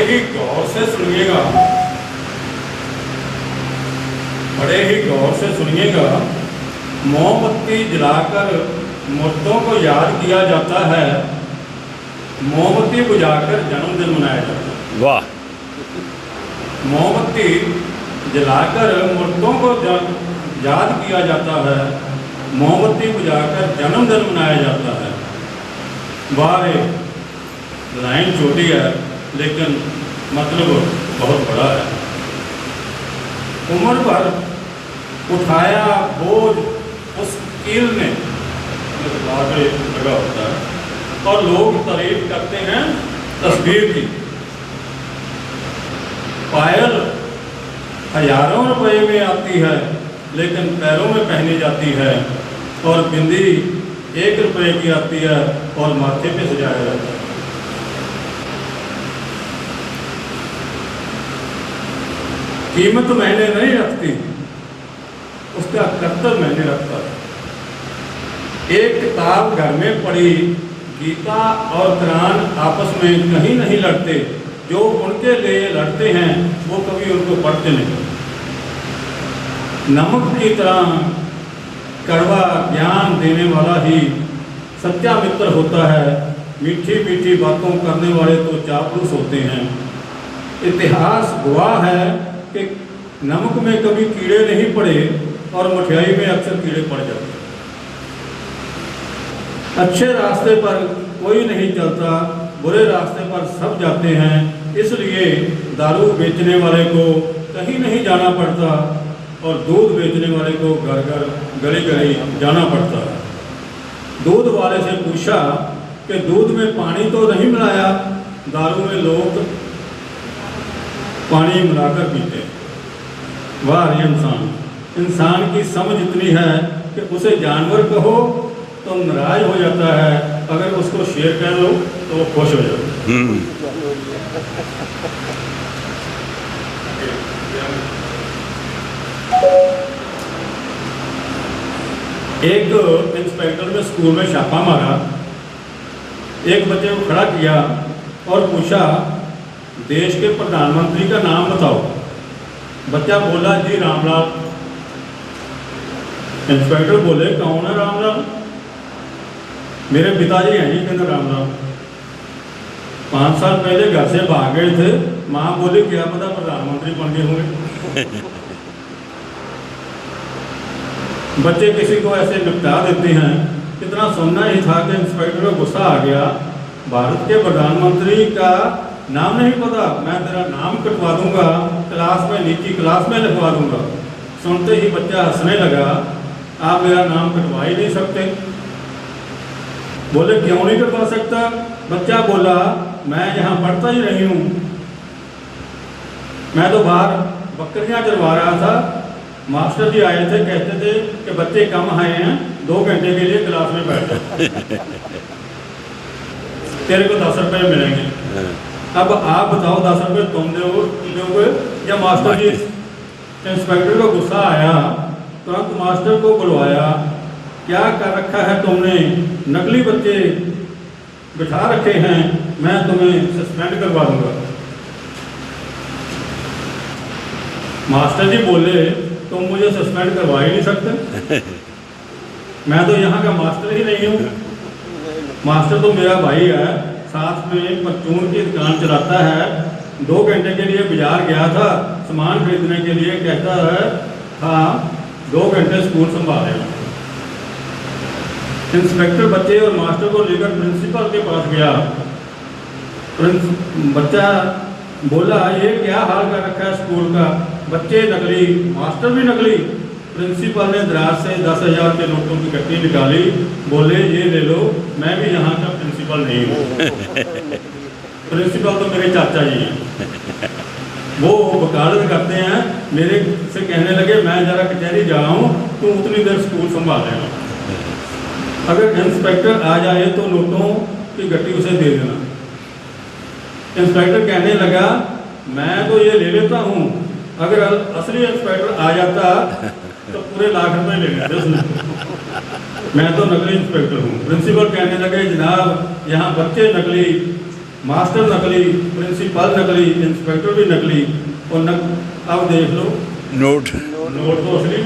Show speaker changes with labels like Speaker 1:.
Speaker 1: ही गौर से सुनिएगा, बड़े ही गौर से सुनिएगा। मोमबत्ती जलाकर मुर्दों को याद किया जाता है, मोमबत्ती बुझाकर जन्मदिन मनाया जाता है।
Speaker 2: वाह।
Speaker 1: मोमबत्ती जलाकर मुर्दों को याद किया जाता है, मोमबत्ती बुझाकर जन्मदिन मनाया जाता है। वाह, लाइन छोटी है लेकिन मतलब बहुत बड़ा है। उम्र भर उठाया बोझ उस कील ने लगा होता है और लोग तारीफ करते हैं तस्वीर की। पायल हजारों रुपए में आती है लेकिन पैरों में पहनी जाती है, और बिंदी 1 रुपए की आती है और माथे पे सजाया जाता है। कीमत मैंने नहीं रखती, उसका कर्तव्य मैंने रखता है। एक किताब घर में पढ़ी, गीता और कुरान आपस में कहीं नहीं लड़ते, जो उनके लिए लड़ते हैं वो कभी उनको पढ़ते नहीं। नमक की तरह कड़वा ज्ञान देने वाला ही सच्चा मित्र होता है, मीठी मीठी बातों करने वाले तो चापलूस होते हैं। इतिहास गवाह है कि नमक में कभी कीड़े नहीं पड़े और मिठाई में अक्सर कीड़े पड़ जाते हैं। अच्छे रास्ते पर कोई नहीं चलता, बुरे रास्ते पर सब जाते हैं, इसलिए दारू बेचने वाले को कहीं नहीं जाना पड़ता और दूध बेचने वाले को घर घर गली गली जाना पड़ता है। दूध वाले से पूछा कि दूध में पानी तो नहीं मिलाया? दारू में लोग पानी मिलाकर पीते हैं। वाह इंसान की समझ इतनी है कि उसे जानवर कहो तो नाराज हो जाता है, अगर उसको शेर कह लो तो वो खुश हो जाता है। एक इंस्पेक्टर ने स्कूल में छापा मारा, एक बच्चे को खड़ा किया और पूछा देश के प्रधानमंत्री का नाम बताओ। बच्चा बोला जी रामलाल। इंस्पेक्टर बोले कौन है रामलाल? मेरे पिताजी हैं जी, कहते रामलाल। 5 साल पहले घर से भाग गए थे, माँ बोली क्या पता प्रधानमंत्री बन गए होंगे। बच्चे किसी को ऐसे निपटा देते हैं। इतना सुनना ही था कि इंस्पेक्टर को गुस्सा आ गया, भारत के प्रधानमंत्री का नाम नहीं पता, मैं तेरा नाम कटवा दूंगा, क्लास में नीची क्लास में लिखवा दूंगा। सुनते ही बच्चा हंसने लगा, आप मेरा नाम कटवा ही नहीं सकते। बोले क्यों नहीं कटवा सकता? बच्चा बोला मैं यहाँ पढ़ता ही नहीं हूँ, मैं तो बाहर बकरियाँ चरवा रहा था, मास्टर जी आए थे, कहते थे कि बच्चे कम आए हैं, 2 घंटे के लिए क्लास में बैठ जाओ, तेरे को 10 रुपये मिलेंगे। अब आप बताओ 10 रुपये तुम दोगे या मास्टर जी? इंस्पेक्टर को गुस्सा आया, तुरंत मास्टर को बुलवाया, क्या कर रखा है तुमने? नकली बच्चे बिठा रखे हैं, मैं तुम्हें सस्पेंड करवा दूंगा। मास्टर जी बोले तुम मुझे सस्पेंड करवा ही नहीं सकते, मैं तो यहाँ का मास्टर ही नहीं हूँ। मास्टर तो मेरा भाई है, साथ में परचून की दुकान चलाता है, 2 घंटे के लिए बाजार गया था सामान खरीदने के लिए, कहता है हाँ 2 घंटे स्कूल संभाले। इंस्पेक्टर बच्चे और मास्टर को लेकर प्रिंसिपल के पास गया। बच्चा बोला ये क्या हाल कर रखा है स्कूल का? बच्चे नकली, मास्टर भी नकली। प्रिंसिपल ने दराज से 10,000 के नोटों की कट्टी निकाली, बोले ये ले लो, मैं भी यहाँ का प्रिंसिपल नहीं हूँ। प्रिंसिपल तो मेरे चाचा जी हैं, वो वकालत करते हैं, मेरे से कहने लगे मैं ज़रा कचहरी जा रहा हूँ, तुम उतनी देर स्कूल संभाल लेना, अगर इंस्पेक्टर आ जाए तो नोटों की गट्टी उसे दे देना। इंस्पेक्टर कहने लगा मैं तो ये ले लेता हूँ, अगर असली इंस्पेक्टर आ जाता तो पूरे लाख रुपए ले लेते उसने, मैं तो नकली इंस्पेक्टर हूँ। प्रिंसिपल कहने लगे जनाब यहाँ बच्चे नकली मास्टर नकली, प्रिंसिपल नकली, इंस्पेक्टर भी नकली और अब देख लो
Speaker 2: नोट
Speaker 1: नोट तो असली।